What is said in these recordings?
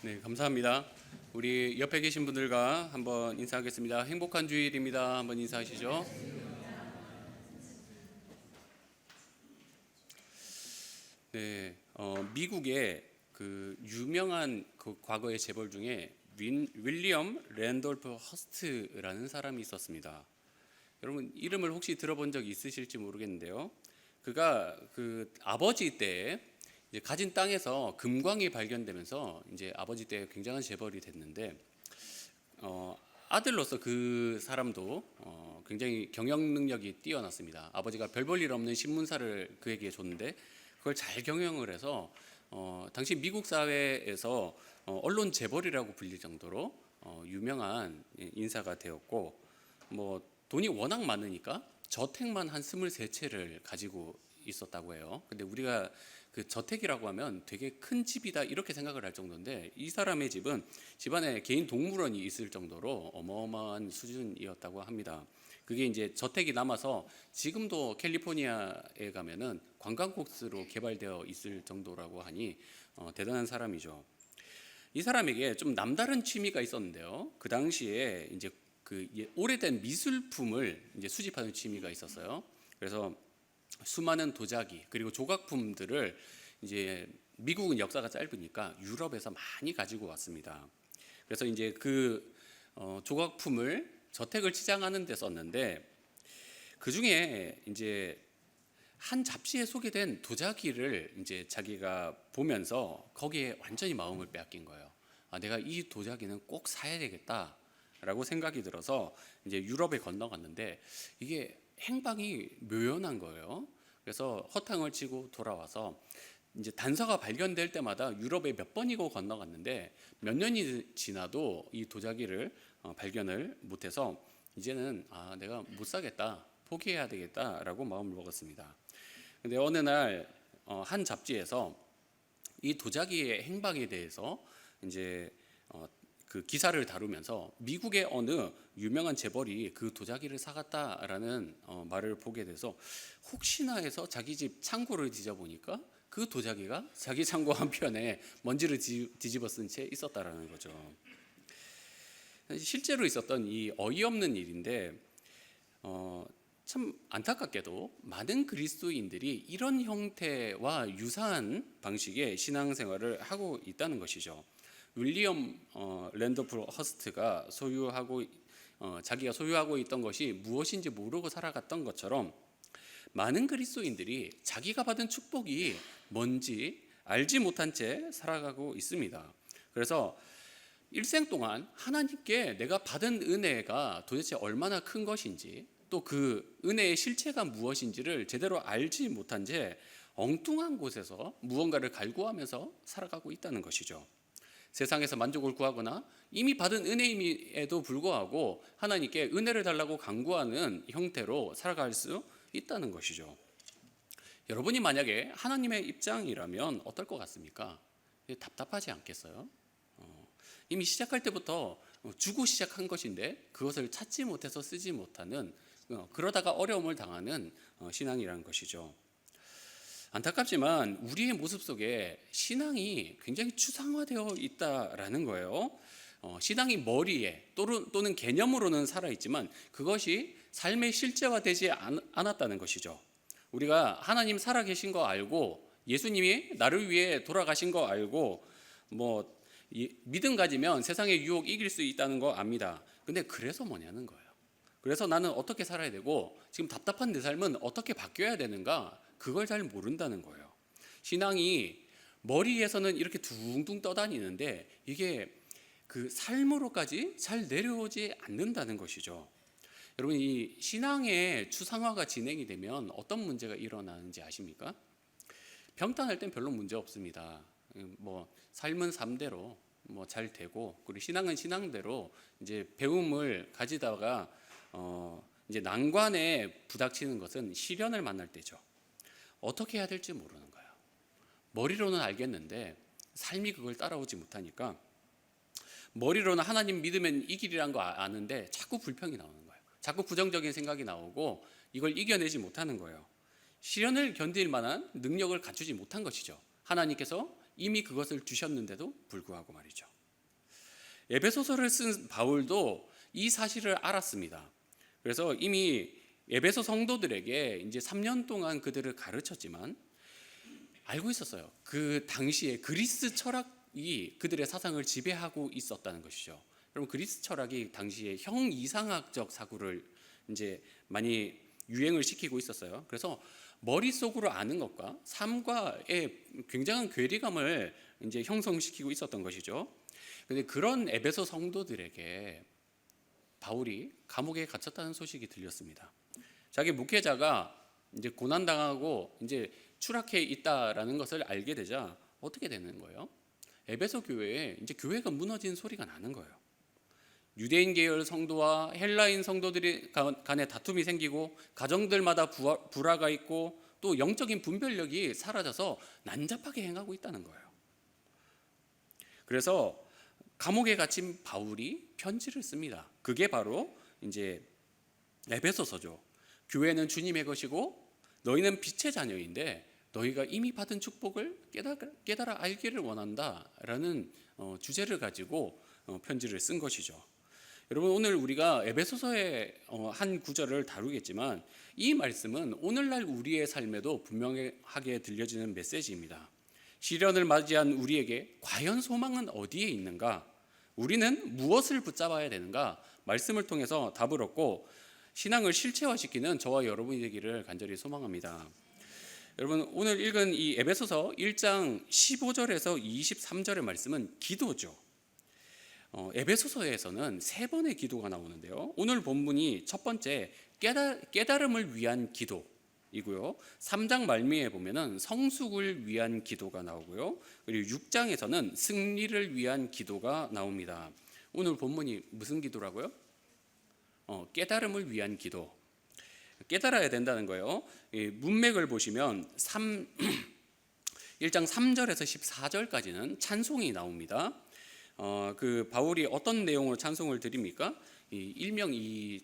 네, 감사합니다. 우리 옆에 계신 분들과 한번 인사하겠습니다. 행복한 주일입니다. 한번 인사하시죠. 네, 미국의 그 유명한 그 과거의 재벌 중에 윌리엄 랜돌프 허스트라는 사람이 있었습니다. 여러분 이름을 혹시 들어본 적 있으실지 모르겠는데요. 그가 그 아버지 때 이제 가진 땅에서 금광이 발견되면서 이제 아버지 때 굉장한 재벌이 됐는데 아들로서 그 사람도 굉장히 경영 능력이 뛰어났습니다. 아버지가 별 볼 일 없는 신문사를 그에게 줬는데 그걸 잘 경영을 해서 당시 미국 사회에서 언론 재벌이라고 불릴 정도로 유명한 인사가 되었고, 뭐 돈이 워낙 많으니까 저택만 한 23채를 가지고 있었다고 해요. 근데 우리가 그 저택이라고 하면 되게 큰 집이다 이렇게 생각을 할 정도인데, 이 사람의 집은 집안에 개인 동물원이 있을 정도로 어마어마한 수준이었다고 합니다. 그게 이제 저택이 남아서 지금도 캘리포니아에 가면은 관광 코스로 개발되어 있을 정도라고 하니 대단한 사람이죠. 이 사람에게 좀 남다른 취미가 있었는데요. 그 당시에 이제 그 오래된 미술품을 이제 수집하는 취미가 있었어요. 그래서 수많은 도자기 그리고 조각품들을 이제 미국은 역사가 짧으니까 유럽에서 많이 가지고 왔습니다. 그래서 이제 그 조각품을 저택을 치장하는 데 썼는데, 그 중에 이제 한 잡지에 소개된 도자기를 이제 자기가 보면서 거기에 완전히 마음을 빼앗긴 거예요. 내가 이 도자기는 꼭 사야 되겠다라고 생각이 들어서 이제 유럽에 건너갔는데 이게 행방이 묘연한 거예요. 그래서 허탕을 치고 돌아와서 이제 단서가 발견될 때마다 유럽에 몇 번이고 건너갔는데 몇 년이 지나도 이 도자기를 발견을 못해서 이제는 내가 못 사겠다, 포기해야 되겠다라고 마음을 먹었습니다. 근데 어느 날 한 잡지에서 이 도자기의 행방에 대해서 이제 그 기사를 다루면서 미국의 어느 유명한 재벌이 그 도자기를 사갔다라는 말을 보게 돼서 혹시나 해서 자기 집 창고를 뒤져보니까 그 도자기가 자기 창고 한편에 먼지를 뒤집어 쓴 채 있었다라는 거죠. 실제로 있었던 이 어이없는 일인데 참 안타깝게도 많은 그리스도인들이 이런 형태와 유사한 방식의 신앙생활을 하고 있다는 것이죠. 윌리엄 랜더프 허스트가 자기가 소유하고 있던 것이 무엇인지 모르고 살아갔던 것처럼 많은 그리스도인들이 자기가 받은 축복이 뭔지 알지 못한 채 살아가고 있습니다. 그래서 일생 동안 하나님께 내가 받은 은혜가 도대체 얼마나 큰 것인지, 또 그 은혜의 실체가 무엇인지를 제대로 알지 못한 채 엉뚱한 곳에서 무언가를 갈구하면서 살아가고 있다는 것이죠. 세상에서 만족을 구하거나 이미 받은 은혜임에도 불구하고 하나님께 은혜를 달라고 간구하는 형태로 살아갈 수 있다는 것이죠. 여러분이 만약에 하나님의 입장이라면 어떨 것 같습니까? 답답하지 않겠어요? 이미 시작할 때부터 주고 시작한 것인데 그것을 찾지 못해서 쓰지 못하는, 그러다가 어려움을 당하는 신앙이라는 것이죠. 안타깝지만 우리의 모습 속에 신앙이 굉장히 추상화되어 있다라는 거예요. 신앙이 머리에 또는 개념으로는 살아있지만 그것이 삶의 실제화되지 않았다는 것이죠. 우리가 하나님 살아계신 거 알고 예수님이 나를 위해 돌아가신 거 알고 믿음 가지면 세상의 유혹 이길 수 있다는 거 압니다. 근데 그래서 뭐냐는 거예요. 그래서 나는 어떻게 살아야 되고 지금 답답한 내 삶은 어떻게 바뀌어야 되는가, 그걸 잘 모른다는 거예요. 신앙이 머리에서는 이렇게 둥둥 떠다니는데 이게 그 삶으로까지 잘 내려오지 않는다는 것이죠. 여러분, 이 신앙의 추상화가 진행이 되면 어떤 문제가 일어나는지 아십니까? 평탄할 땐 별로 문제 없습니다. 삶은 삶대로 잘 되고, 그리고 신앙은 신앙대로 이제 배움을 가지다가 이제 난관에 부닥치는 것은 시련을 만날 때죠. 어떻게 해야 될지 모르는 거예요. 머리로는 알겠는데 삶이 그걸 따라오지 못하니까, 머리로는 하나님 믿으면 이 길이란 거 아는데 자꾸 불평이 나오는 거예요. 자꾸 부정적인 생각이 나오고 이걸 이겨내지 못하는 거예요. 시련을 견딜 만한 능력을 갖추지 못한 것이죠. 하나님께서 이미 그것을 주셨는데도 불구하고 말이죠. 에베소서를 쓴 바울도 이 사실을 알았습니다. 그래서 이미 에베소 성도들에게 이제 3년 동안 그들을 가르쳤지만 알고 있었어요. 그 당시에 그리스 철학이 그들의 사상을 지배하고 있었다는 것이죠. 여러분, 그리스 철학이 당시에 형이상학적 사고를 이제 많이 유행을 시키고 있었어요. 그래서 머릿속으로 아는 것과 삶과의 굉장한 괴리감을 이제 형성시키고 있었던 것이죠. 근데 그런 에베소 성도들에게 바울이 감옥에 갇혔다는 소식이 들렸습니다. 자기 목회자가 이제 고난당하고 이제 추락해 있다라는 것을 알게 되자 어떻게 되는 거예요? 에베소 교회에 이제 교회가 무너진 소리가 나는 거예요. 유대인 계열 성도와 헬라인 성도들이 간에 다툼이 생기고 가정들마다 불화가 있고 또 영적인 분별력이 사라져서 난잡하게 행하고 있다는 거예요. 그래서 감옥에 갇힌 바울이 편지를 씁니다. 그게 바로 이제 에베소서죠. 교회는 주님의 것이고 너희는 빛의 자녀인데 너희가 이미 받은 축복을 깨달아 알기를 원한다라는 주제를 가지고 편지를 쓴 것이죠. 여러분, 오늘 우리가 에베소서의 한 구절을 다루겠지만 이 말씀은 오늘날 우리의 삶에도 분명하게 들려지는 메시지입니다. 시련을 맞이한 우리에게 과연 소망은 어디에 있는가? 우리는 무엇을 붙잡아야 되는가? 말씀을 통해서 답을 얻고 신앙을 실체화시키는 저와 여러분이 되기를 간절히 소망합니다. 여러분, 오늘 읽은 이 에베소서 1장 15절에서 23절의 말씀은 기도죠. 에베소서에서는 3번의 기도가 나오는데요. 오늘 본문이 첫 번째 깨달음을 위한 기도이고요. 3장 말미에 보면은 성숙을 위한 기도가 나오고요. 그리고 6장에서는 승리를 위한 기도가 나옵니다. 오늘 본문이 무슨 기도라고요? 깨달음을 위한 기도. 깨달아야 된다는 거예요. 문맥을 보시면 1장 3절에서 14절까지는 찬송이 나옵니다. 그 바울이 어떤 내용으로 찬송을 드립니까? 일명 이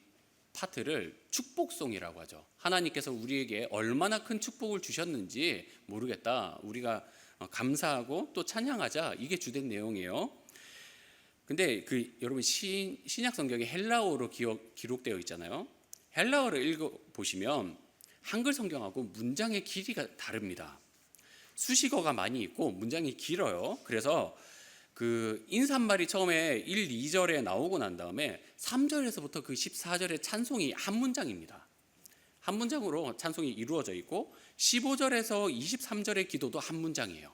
파트를 축복송이라고 하죠. 하나님께서 우리에게 얼마나 큰 축복을 주셨는지 모르겠다. 우리가 감사하고 또 찬양하자. 이게 주된 내용이에요. 근데 여러분 신약 성경에 헬라어로 기록되어 있잖아요. 헬라어를 읽어 보시면 한글 성경하고 문장의 길이가 다릅니다. 수식어가 많이 있고 문장이 길어요. 그래서 그 인사말이 처음에 1, 2절에 나오고 난 다음에 3절에서부터 그 14절의 찬송이 한 문장입니다. 한 문장으로 찬송이 이루어져 있고 15절에서 23절의 기도도 한 문장이에요.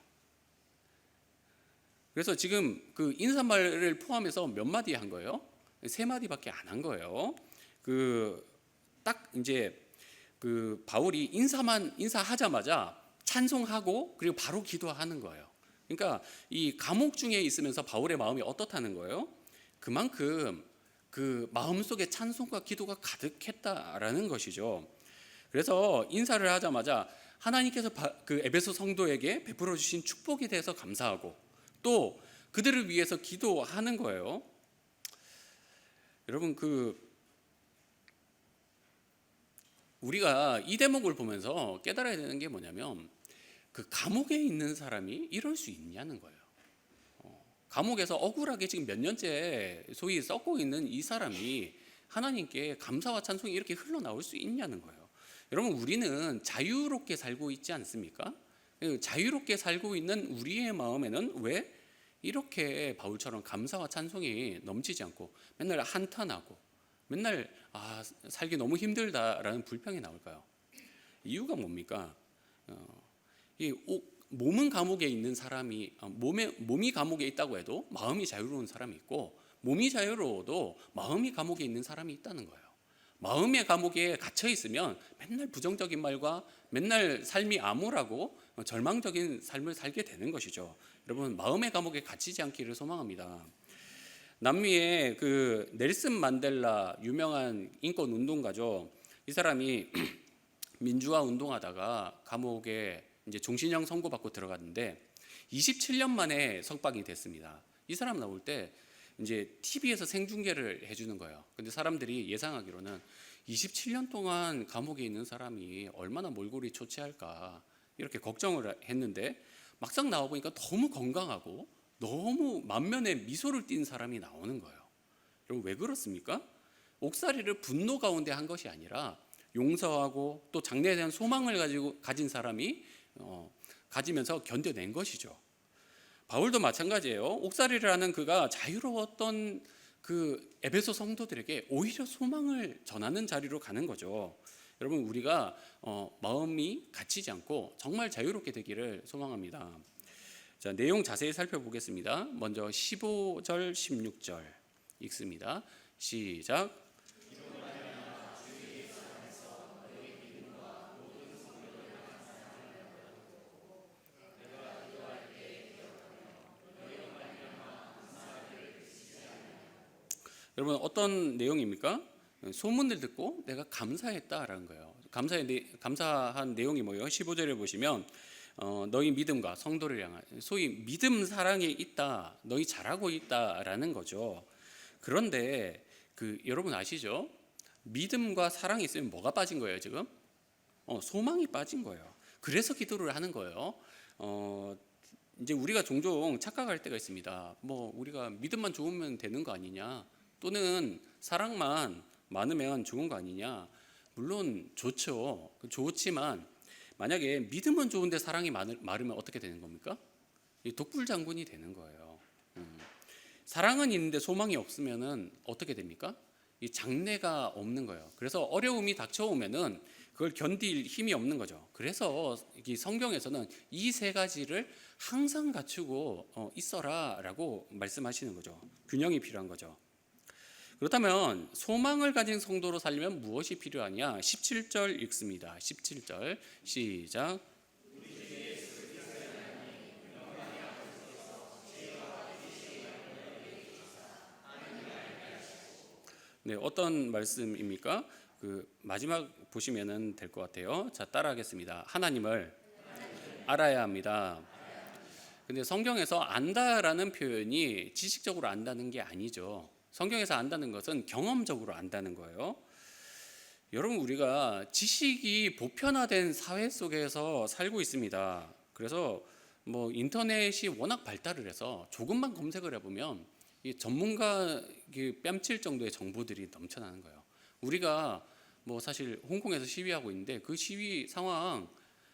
그래서 지금 그 인사말을 포함해서 몇 마디 한 거예요? 3마디밖에 안 한 거예요. 딱 이제 그 바울이 인사하자마자 찬송하고 그리고 바로 기도하는 거예요. 그러니까 이 감옥 중에 있으면서 바울의 마음이 어떻다는 거예요? 그만큼 그 마음속에 찬송과 기도가 가득했다라는 것이죠. 그래서 인사를 하자마자 하나님께서 그 에베소 성도에게 베풀어 주신 축복에 대해서 감사하고 또 그들을 위해서 기도하는 거예요. 여러분, 우리가 이 대목을 보면서 깨달아야 되는 게 뭐냐면 그 감옥에 있는 사람이 이럴 수 있냐는 거예요. 감옥에서 억울하게 지금 몇 년째 소위 썩고 있는 이 사람이 하나님께 감사와 찬송이 이렇게 흘러나올 수 있냐는 거예요. 여러분, 우리는 자유롭게 살고 있지 않습니까? 자유롭게 살고 있는 우리의 마음에는 왜 이렇게 바울처럼 감사와 찬송이 넘치지 않고 맨날 한탄하고 맨날 살기 너무 힘들다라는 불평이 나올까요? 이유가 뭡니까? 몸은 감옥에 있는 사람이 몸이 감옥에 있다고 해도 마음이 자유로운 사람이 있고 몸이 자유로워도 마음이 감옥에 있는 사람이 있다는 거예요. 마음의 감옥에 갇혀 있으면 맨날 부정적인 말과 맨날 삶이 암울하고 절망적인 삶을 살게 되는 것이죠. 여러분, 마음의 감옥에 갇히지 않기를 소망합니다. 남미의 그 넬슨 만델라 유명한 인권 운동가죠. 이 사람이 민주화 운동하다가 감옥에 이제 종신형 선고받고 들어갔는데 27년 만에 석방이 됐습니다. 이 사람 나올 때 이제 TV에서 생중계를 해주는 거예요. 근데 사람들이 예상하기로는 27년 동안 감옥에 있는 사람이 얼마나 몰골이 초췌할까 이렇게 걱정을 했는데 막상 나와 보니까 너무 건강하고 너무 만면에 미소를 띈 사람이 나오는 거예요. 여러분 왜 그렇습니까? 옥살이를 분노 가운데 한 것이 아니라 용서하고 또 장래에 대한 소망을 가진 사람이 가지면서 견뎌낸 것이죠. 바울도 마찬가지예요. 옥살이를 하는 그가 자유로웠던 그 에베소 성도들에게 오히려 소망을 전하는 자리로 가는 거죠. 여러분 우리가 마음이 갇히지 않고 정말 자유롭게 되기를 소망합니다. 자, 내용 자세히 살펴보겠습니다. 먼저 15절 16절 읽습니다. 시작. 여러분 어떤 내용입니까? 소문을 듣고 내가 감사했다라는 거예요. 감사한 내용이 뭐예요? 15절에 보시면 너희 믿음과 성도를 향한 소위 믿음 사랑이 있다, 너희 잘하고 있다라는 거죠. 그런데 여러분 아시죠? 믿음과 사랑이 있으면 뭐가 빠진 거예요 지금? 소망이 빠진 거예요. 그래서 기도를 하는 거예요. 이제 우리가 종종 착각할 때가 있습니다. 뭐 우리가 믿음만 좋으면 되는 거 아니냐, 또는 사랑만 많으면 좋은 거 아니냐. 물론 좋죠. 좋지만 만약에 믿음은 좋은데 사랑이 마르면 어떻게 되는 겁니까? 독불장군이 되는 거예요. 사랑은 있는데 소망이 없으면은 어떻게 됩니까? 이 장래가 없는 거예요. 그래서 어려움이 닥쳐오면은 그걸 견딜 힘이 없는 거죠. 그래서 이 성경에서는 이 세 가지를 항상 갖추고 있어라라고 말씀하시는 거죠. 균형이 필요한 거죠. 그렇다면 소망을 가진 성도로 살려면 무엇이 필요하냐? 17절 읽습니다. 17절 시작. 네, 어떤 말씀입니까? 마지막 보시면은 될 것 같아요. 자, 따라하겠습니다. 하나님을 알아야 합니다. 근데 성경에서 안다라는 표현이 지식적으로 안다는 게 아니죠. 성경에서 안다는 것은 경험적으로 안다는 거예요. 여러분 우리가 지식이 보편화된 사회 속에서 살고 있습니다. 그래서 뭐 인터넷이 워낙 발달을 해서 조금만 검색을 해보면 이 전문가 뺨칠 정도의 정보들이 넘쳐나는 거예요. 우리가 뭐 사실 홍콩에서 시위하고 있는데 그 시위 상황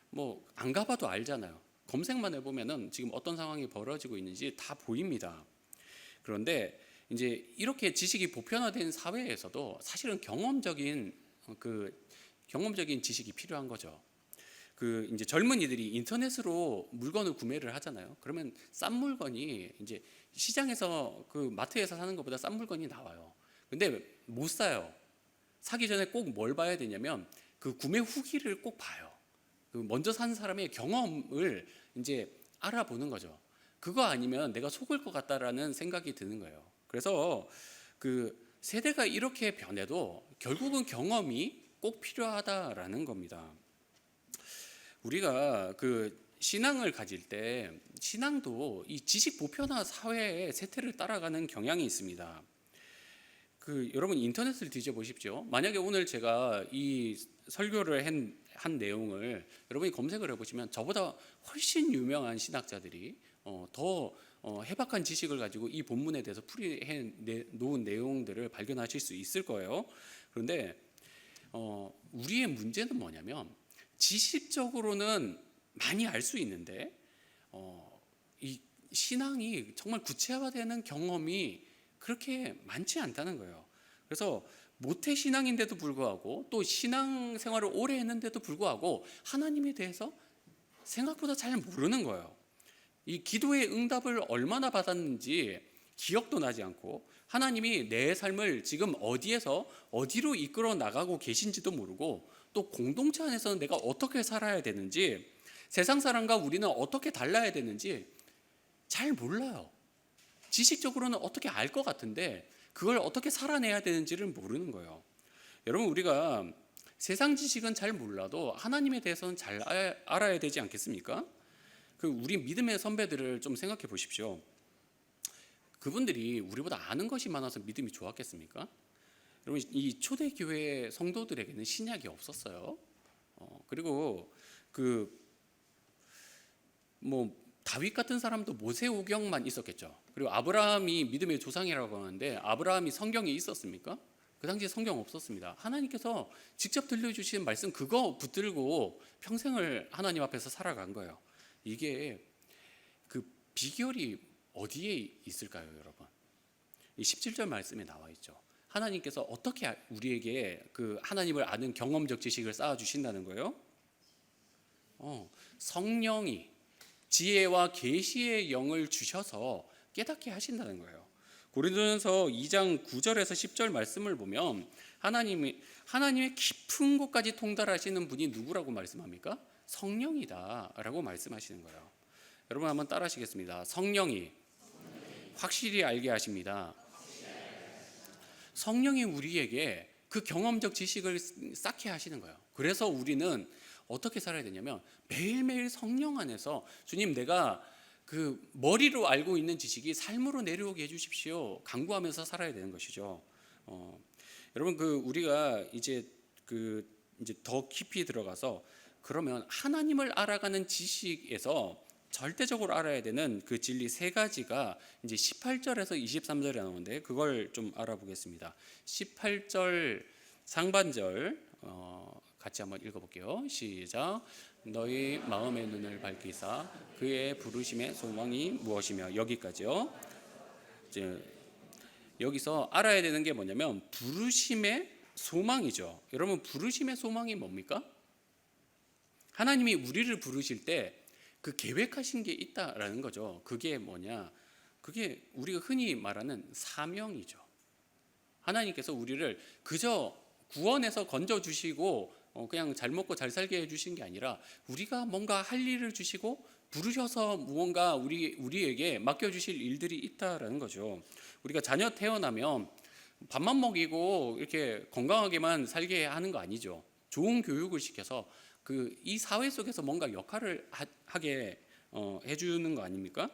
뭐 안 가봐도 알잖아요. 검색만 해보면은 지금 어떤 상황이 벌어지고 있는지 다 보입니다. 그런데 이제 이렇게 지식이 보편화된 사회에서도 사실은 경험적인 지식이 필요한 거죠. 이제 젊은이들이 인터넷으로 물건을 구매를 하잖아요. 그러면 싼 물건이 이제 시장에서 마트에서 사는 것보다 싼 물건이 나와요. 근데 못 사요. 사기 전에 꼭 뭘 봐야 되냐면 구매 후기를 꼭 봐요. 먼저 산 사람의 경험을 이제 알아보는 거죠. 그거 아니면 내가 속을 것 같다라는 생각이 드는 거예요. 그래서 세대가 이렇게 변해도 결국은 경험이 꼭 필요하다라는 겁니다. 우리가 신앙을 가질 때 신앙도 이 지식 보편화 사회의 세태를 따라가는 경향이 있습니다. 여러분 인터넷을 뒤져보십시오. 만약에 오늘 제가 이 설교를 한 내용을 여러분이 검색을 해보시면 저보다 훨씬 유명한 신학자들이 더 해박한 지식을 가지고 이 본문에 대해서 풀이해 놓은 내용들을 발견하실 수 있을 거예요. 그런데 우리의 문제는 뭐냐면 지식적으로는 많이 알 수 있는데 이 신앙이 정말 구체화되는 경험이 그렇게 많지 않다는 거예요. 그래서 모태 신앙인데도 불구하고 또 신앙 생활을 오래 했는데도 불구하고 하나님에 대해서 생각보다 잘 모르는 거예요. 이 기도의 응답을 얼마나 받았는지 기억도 나지 않고 하나님이 내 삶을 지금 어디에서 어디로 이끌어 나가고 계신지도 모르고 또 공동체 안에서는 내가 어떻게 살아야 되는지 세상 사람과 우리는 어떻게 달라야 되는지 잘 몰라요. 지식적으로는 어떻게 알 것 같은데 그걸 어떻게 살아내야 되는지를 모르는 거예요. 여러분 우리가 세상 지식은 잘 몰라도 하나님에 대해서는 잘 알아야 되지 않겠습니까? 우리 믿음의 선배들을 좀 생각해 보십시오. 그분들이 우리보다 아는 것이 많아서 믿음이 좋았겠습니까? 여러분 이 초대교회 성도들에게는 신약이 없었어요. 그리고 다윗 같은 사람도 모세오경만 있었겠죠. 그리고 아브라함이 믿음의 조상이라고 하는데 아브라함이 성경이 있었습니까? 그 당시에 성경 없었습니다. 하나님께서 직접 들려주신 말씀 그거 붙들고 평생을 하나님 앞에서 살아간 거예요. 이게 그 비결이 어디에 있을까요, 여러분? 이 17절 말씀에 나와 있죠. 하나님께서 어떻게 우리에게 그 하나님을 아는 경험적 지식을 쌓아 주신다는 거예요? 성령이 지혜와 계시의 영을 주셔서 깨닫게 하신다는 거예요. 고린도전서 2장 9절에서 10절 말씀을 보면 하나님의 깊은 곳까지 통달하시는 분이 누구라고 말씀합니까? 성령이다라고 말씀하시는 거예요. 여러분 한번 따라하시겠습니다. 성령이 확실히 알게 하십니다. 성령이 우리에게 그 경험적 지식을 쌓게 하시는 거예요. 그래서 우리는 어떻게 살아야 되냐면 매일매일 성령 안에서 주님, 내가 그 머리로 알고 있는 지식이 삶으로 내려오게 해주십시오 간구하면서 살아야 되는 것이죠. 여러분 우리가 이제 더 깊이 들어가서 그러면 하나님을 알아가는 지식에서 절대적으로 알아야 되는 그 진리 세 가지가 이제 18절에서 23절에 나오는데 그걸 좀 알아보겠습니다. 18절 상반절 같이 한번 읽어볼게요. 시작. 너희 마음의 눈을 밝히사 그의 부르심의 소망이 무엇이며, 여기까지요. 이제 여기서 알아야 되는 게 뭐냐면 부르심의 소망이죠. 여러분, 부르심의 소망이 뭡니까? 하나님이 우리를 부르실 때 그 계획하신 게 있다라는 거죠. 그게 뭐냐? 그게 우리가 흔히 말하는 사명이죠. 하나님께서 우리를 그저 구원해서 건져주시고 그냥 잘 먹고 잘 살게 해주신 게 아니라 우리가 뭔가 할 일을 주시고 부르셔서 무언가 우리에게 맡겨주실 일들이 있다라는 거죠. 우리가 자녀 태어나면 밥만 먹이고 이렇게 건강하게만 살게 하는 거 아니죠. 좋은 교육을 시켜서 이 사회 속에서 뭔가 역할을 하게 해주는 거 아닙니까?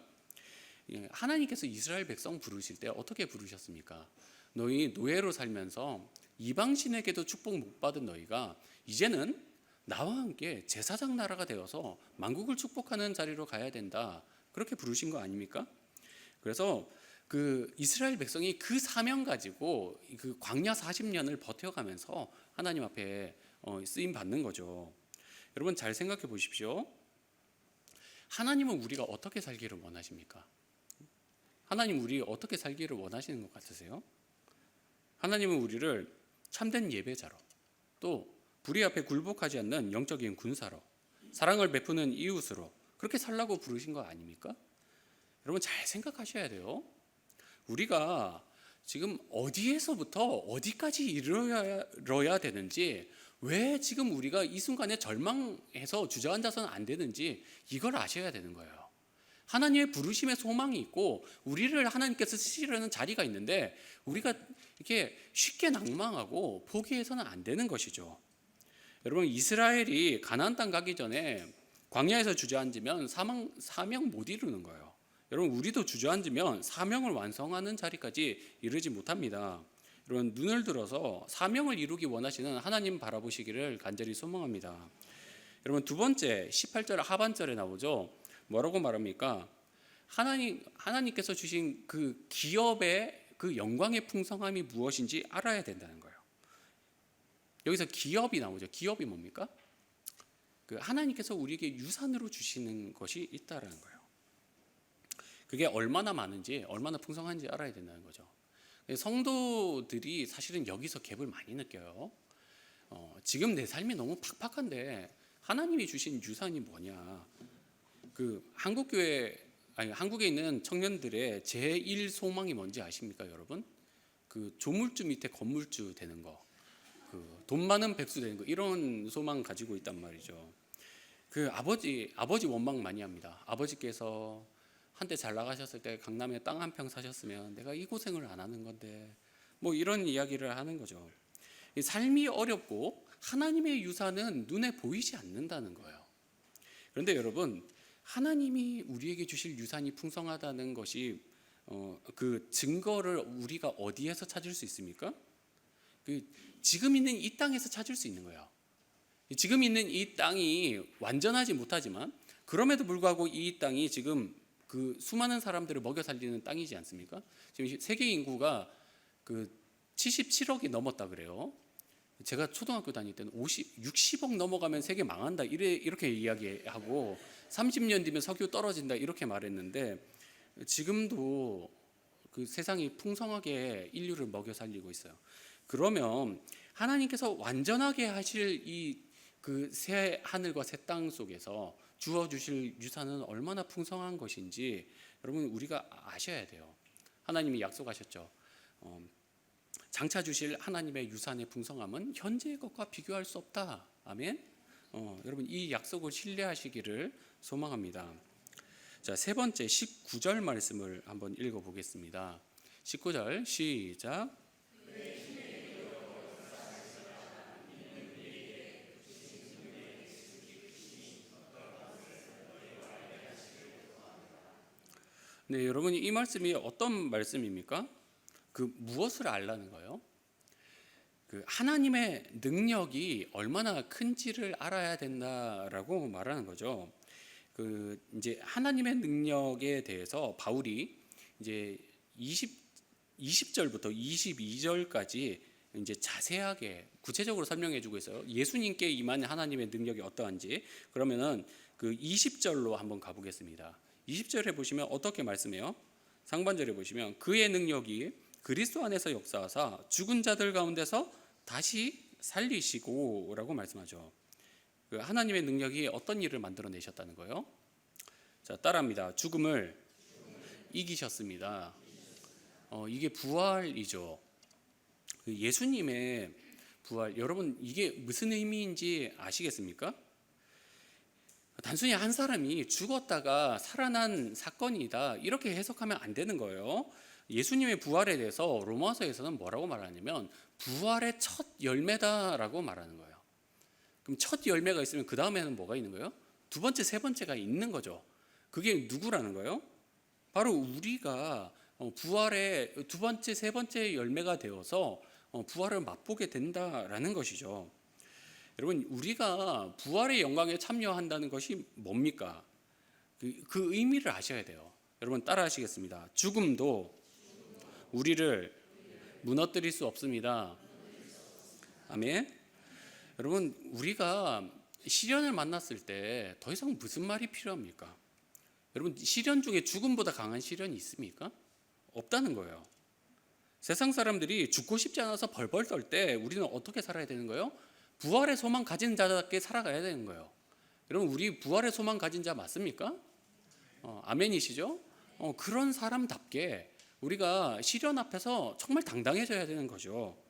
하나님께서 이스라엘 백성 부르실 때 어떻게 부르셨습니까? 너희 노예로 살면서 이방신에게도 축복 못 받은 너희가 이제는 나와 함께 제사장 나라가 되어서 만국을 축복하는 자리로 가야 된다. 그렇게 부르신 거 아닙니까? 그래서 이스라엘 백성이 그 사명 가지고 그 광야 40년을 버텨가면서 하나님 앞에 쓰임 받는 거죠. 여러분 잘 생각해 보십시오. 하나님은 우리가 어떻게 살기를 원하십니까? 하나님 우리 어떻게 살기를 원하시는 것 같으세요? 하나님은 우리를 참된 예배자로, 또 불의 앞에 굴복하지 않는 영적인 군사로, 사랑을 베푸는 이웃으로 그렇게 살라고 부르신 거 아닙니까? 여러분 잘 생각하셔야 돼요. 우리가 지금 어디에서부터 어디까지 이르러야 되는지, 왜 지금 우리가 이 순간에 절망해서 주저앉아서는 안 되는지 이걸 아셔야 되는 거예요. 하나님의 부르심의 소망이 있고 우리를 하나님께서 쓰시려는 자리가 있는데 우리가 이렇게 쉽게 낭망하고 포기해서는 안 되는 것이죠. 여러분, 이스라엘이 가나안 땅 가기 전에 광야에서 주저앉으면 사명 못 이루는 거예요. 여러분, 우리도 주저앉으면 사명을 완성하는 자리까지 이르지 못합니다. 여러분, 눈을 들어서 사명을 이루기 원하시는 하나님 바라보시기를 간절히 소망합니다. 여러분, 두 번째 18절 하반절에 나오죠. 뭐라고 말합니까? 하나님께서 주신 그 기업의 그 영광의 풍성함이 무엇인지 알아야 된다는 거예요. 여기서 기업이 나오죠. 기업이 뭡니까? 하나님께서 우리에게 유산으로 주시는 것이 있다라는 거예요. 그게 얼마나 많은지, 얼마나 풍성한지 알아야 된다는 거죠. 성도들이 사실은 여기서 갭을 많이 느껴요. 지금 내 삶이 너무 팍팍한데 하나님이 주신 유산이 뭐냐? 한국에 있는 청년들의 제1 소망이 뭔지 아십니까, 여러분? 조물주 밑에 건물주 되는 거, 돈 많은 백수 되는 거, 이런 소망 가지고 있단 말이죠. 아버지 원망 많이 합니다. 아버지께서 한때 잘 나가셨을 때 강남에 땅 한 평 사셨으면 내가 이 고생을 안 하는 건데, 뭐 이런 이야기를 하는 거죠. 삶이 어렵고 하나님의 유산은 눈에 보이지 않는다는 거예요. 그런데 여러분, 하나님이 우리에게 주실 유산이 풍성하다는 것이 그 증거를 우리가 어디에서 찾을 수 있습니까? 지금 있는 이 땅에서 찾을 수 있는 거예요. 지금 있는 이 땅이 완전하지 못하지만 그럼에도 불구하고 이 땅이 지금 그 수많은 사람들을 먹여 살리는 땅이지 않습니까? 지금 세계 인구가 그 77억이 넘었다 그래요. 제가 초등학교 다닐 때는 60억 넘어가면 세계 망한다 이렇게 이야기하고 30년 뒤면 석유 떨어진다 이렇게 말했는데, 지금도 그 세상이 풍성하게 인류를 먹여 살리고 있어요. 그러면 하나님께서 완전하게 하실 이 그 새 하늘과 새 땅 속에서 주어 주실 유산은 얼마나 풍성한 것인지 여러분 우리가 아셔야 돼요. 하나님이 약속하셨죠. 장차 주실 하나님의 유산의 풍성함은 현재의 것과 비교할 수 없다. 아멘. 여러분 이 약속을 신뢰하시기를 소망합니다. 자, 세 번째 19절 말씀을 한번 읽어보겠습니다. 19절 시작. 네, 여러분 이 말씀이 어떤 말씀입니까? 그 무엇을 알라는 거예요? 그 하나님의 능력이 얼마나 큰지를 알아야 된다라고 말하는 거죠. 그 이제 하나님의 능력에 대해서 바울이 이제 20절부터 22절까지 이제 자세하게 구체적으로 설명해 주고 있어요. 예수님께 임한 하나님의 능력이 어떠한지. 그러면은 그 20절로 한번 가보겠습니다. 20절에 보시면 어떻게 말씀해요? 상반절에 보시면 그의 능력이 그리스도 안에서 역사하사 죽은 자들 가운데서 다시 살리시고 라고 말씀하죠. 그 하나님의 능력이 어떤 일을 만들어내셨다는 거예요? 자, 따라합니다. 죽음을 이기셨습니다. 이게 부활이죠. 그 예수님의 부활, 여러분 이게 무슨 의미인지 아시겠습니까? 단순히 한 사람이 죽었다가 살아난 사건이다 이렇게 해석하면 안 되는 거예요. 예수님의 부활에 대해서 로마서에서는 뭐라고 말하냐면 부활의 첫 열매다라고 말하는 거예요. 그럼 첫 열매가 있으면 그 다음에는 뭐가 있는 거예요? 두 번째, 세 번째가 있는 거죠. 그게 누구라는 거예요? 바로 우리가 부활의 두 번째, 세 번째 열매가 되어서 부활을 맛보게 된다라는 것이죠. 여러분 우리가 부활의 영광에 참여한다는 것이 뭡니까? 그 의미를 아셔야 돼요. 여러분 따라 하시겠습니다. 죽음도 우리를 무너뜨릴 수 없습니다. 아멘. 여러분 우리가 시련을 만났을 때 더 이상 무슨 말이 필요합니까? 여러분 시련 중에 죽음보다 강한 시련이 있습니까? 없다는 거예요. 세상 사람들이 죽고 싶지 않아서 벌벌 떨 때 우리는 어떻게 살아야 되는 거예요? 부활의 소망 가진 자답게 살아가야 되는 거예요. 여러분 우리 부활의 소망 가진 자 맞습니까? 아멘이시죠? 그런 사람답게 우리가 시련 앞에서 정말 당당해져야 되는 거죠.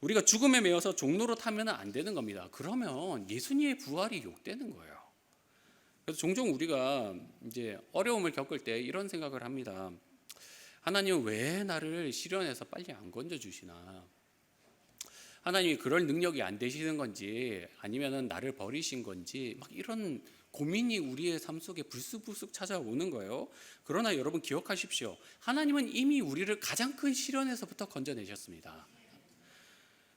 우리가 죽음에 매여서 종로로 타면 안 되는 겁니다. 그러면 예수님의 부활이 욕되는 거예요. 그래서 종종 우리가 이제 어려움을 겪을 때 이런 생각을 합니다. 하나님은 왜 나를 시련에서 빨리 안 건져주시나? 하나님이 그럴 능력이 안 되시는 건지 아니면 나를 버리신 건지 막 이런 고민이 우리의 삶 속에 불쑥불쑥 찾아오는 거예요. 그러나 여러분 기억하십시오. 하나님은 이미 우리를 가장 큰 시련에서부터 건져내셨습니다.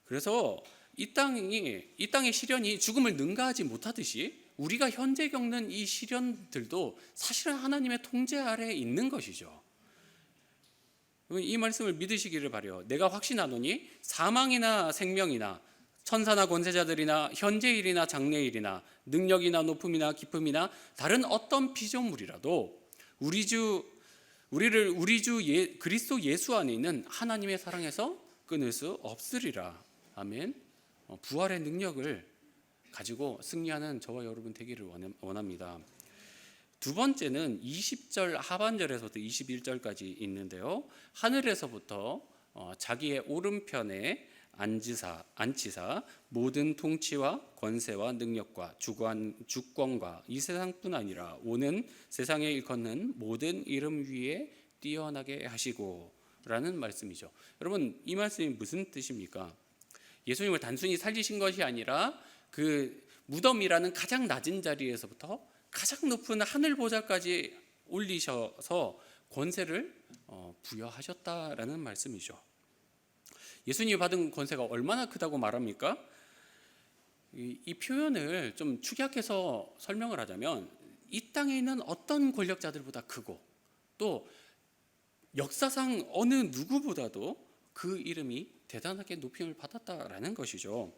그래서 이 땅의 시련이 죽음을 능가하지 못하듯이 우리가 현재 겪는 이 시련들도 사실은 하나님의 통제 아래에 있는 것이죠. 이 말씀을 믿으시기를 바라요. 내가 확신하노니 사망이나 생명이나 천사나 권세자들이나 현재일이나 장래일이나 능력이나 높음이나 깊음이나 다른 어떤 피조물이라도 우리 주 그리스도 예수 안에 있는 하나님의 사랑에서 끊을 수 없으리라. 아멘. 부활의 능력을 가지고 승리하는 저와 여러분 되기를 원합니다. 두 번째는 20절 하반절에서부터 21절까지 있는데요. 하늘에서부터 자기의 오른편에 앉히사 모든 통치와 권세와 능력과 주권과 이 세상뿐 아니라 오는 세상에 일컫는 모든 이름 위에 뛰어나게 하시고 라는 말씀이죠. 여러분 이 말씀이 무슨 뜻입니까? 예수님을 단순히 살리신 것이 아니라 그 무덤이라는 가장 낮은 자리에서부터 가장 높은 하늘 보좌까지 올리셔서 권세를 부여하셨다라는 말씀이죠. 예수님이 받은 권세가 얼마나 크다고 말합니까? 이 표현을 좀 축약해서 설명을 하자면 이 땅에 있는 어떤 권력자들보다 크고 또 역사상 어느 누구보다도 그 이름이 대단하게 높임을 받았다라는 것이죠.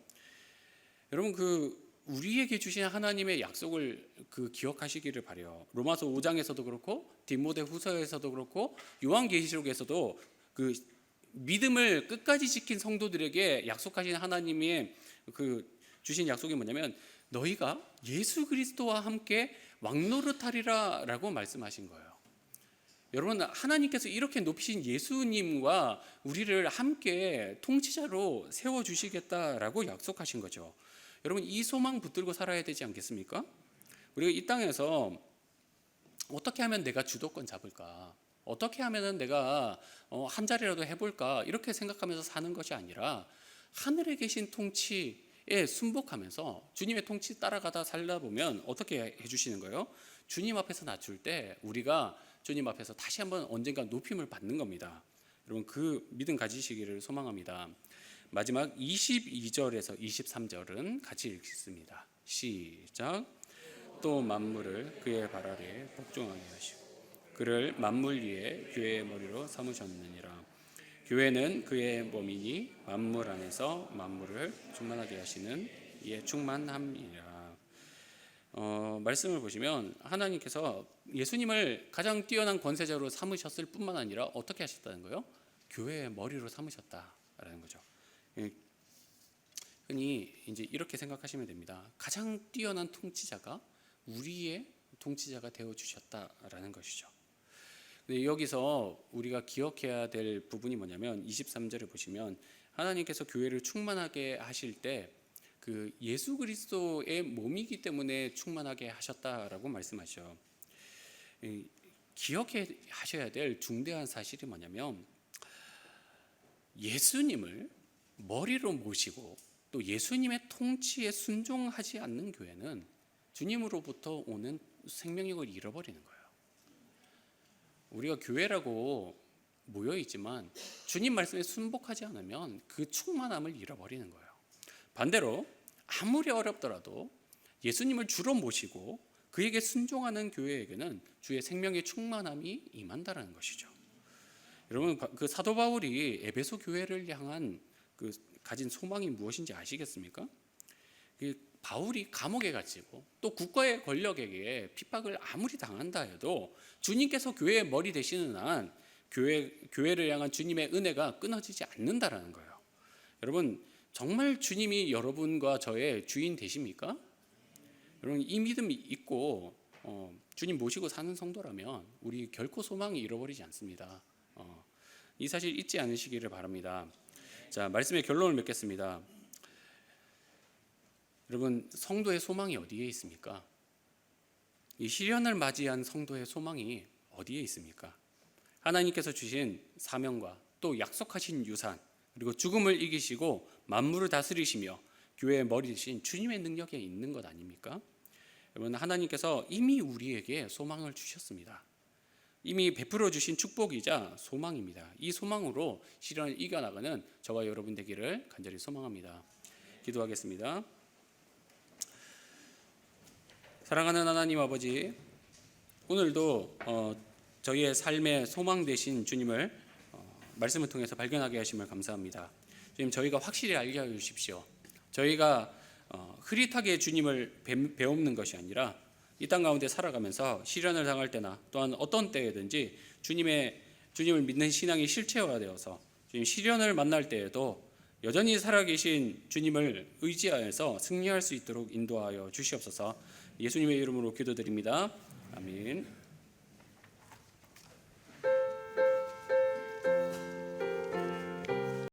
여러분, 우리에게 주신 하나님의 약속을 기억하시기를 바라요. 로마서 5장에서도 그렇고 디모데후서에서도 그렇고 요한계시록에서도 그 믿음을 끝까지 지킨 성도들에게 약속하신 하나님의 주신 약속이 뭐냐면 너희가 예수 그리스도와 함께 왕노릇하리라라고 말씀하신 거예요. 여러분, 하나님께서 이렇게 높이신 예수님과 우리를 함께 통치자로 세워주시겠다라고 약속하신 거죠. 여러분, 이 소망 붙들고 살아야 되지 않겠습니까? 우리가 이 땅에서 어떻게 하면 내가 주도권 잡을까? 어떻게 하면 내가 한 자리라도 해볼까? 이렇게 생각하면서 사는 것이 아니라 하늘에 계신 통치에 순복하면서 주님의 통치 따라가다 살다 보면 어떻게 해주시는 거예요? 주님 앞에서 낮출 때 우리가 주님 앞에서 다시 한번 언젠가 높임을 받는 겁니다. 여러분, 그 믿음 가지시기를 소망합니다. 마지막 22절에서 23절은 같이 읽겠습니다. 시작. 또 만물을 그의 발 아래 복종하게 하시고 그를 만물 위에 교회의 머리로 삼으셨느니라. 교회는 그의 몸이니 만물 안에서 만물을 충만하게 하시는 이의 충만함이라. 말씀을 보시면 하나님께서 예수님을 가장 뛰어난 권세자로 삼으셨을 뿐만 아니라 어떻게 하셨다는 거예요? 교회의 머리로 삼으셨다라는 거죠. 흔히 이제 이렇게 생각하시면 됩니다. 가장 뛰어난 통치자가 우리의 통치자가 되어 주셨다라는 것이죠. 근데 여기서 우리가 기억해야 될 부분이 뭐냐면 23절에 보시면 하나님께서 교회를 충만하게 하실 때 예수 그리스도의 몸이기 때문에 충만하게 하셨다라고 말씀하셔. 기억하셔야 될 중대한 사실이 뭐냐면 예수님을 머리로 모시고 또 예수님의 통치에 순종하지 않는 교회는 주님으로부터 오는 생명력을 잃어버리는 거예요. 우리가 교회라고 모여있지만 주님 말씀에 순복하지 않으면 그 충만함을 잃어버리는 거예요. 반대로 아무리 어렵더라도 예수님을 주로 모시고 그에게 순종하는 교회에게는 주의 생명의 충만함이 임한다는 것이죠. 여러분, 사도 바울이 에베소 교회를 향한 가진 소망이 무엇인지 아시겠습니까? 바울이 감옥에 갇히고 또 국가의 권력에게 핍박을 아무리 당한다 해도 주님께서 교회의 머리 되시는 한 교회를 향한 주님의 은혜가 끊어지지 않는다라는 거예요. 여러분, 정말 주님이 여러분과 저의 주인 되십니까? 여러분, 이 믿음이 있고 주님 모시고 사는 성도라면 우리 결코 소망이 잃어버리지 않습니다. 이 사실 잊지 않으시기를 바랍니다. 자, 말씀의 결론을 맺겠습니다. 여러분, 성도의 소망이 어디에 있습니까? 이 시련을 맞이한 성도의 소망이 어디에 있습니까? 하나님께서 주신 사명과 또 약속하신 유산, 그리고 죽음을 이기시고 만물을 다스리시며 교회의 머리 되신 주님의 능력에 있는 것 아닙니까? 여러분, 하나님께서 이미 우리에게 소망을 주셨습니다. 이미 베풀어 주신 축복이자 소망입니다. 이 소망으로 시련을 이겨나가는 저와 여러분 되기를 간절히 소망합니다. 기도하겠습니다. 사랑하는 하나님 아버지, 오늘도 저희의 삶의 소망 되신 주님을 말씀을 통해서 발견하게 하심을 감사합니다. 주님, 저희가 확실히 알게 해주십시오. 저희가 흐릿하게 주님을 배우는 것이 아니라 이 땅 가운데 살아가면서 시련을 당할 때나 또한 어떤 때에든지 주님을 믿는 신앙이 실체화되어서 주님 시련을 만날 때에도 여전히 살아계신 주님을 의지하여서 승리할 수 있도록 인도하여 주시옵소서. 예수님의 이름으로 기도드립니다. 아멘.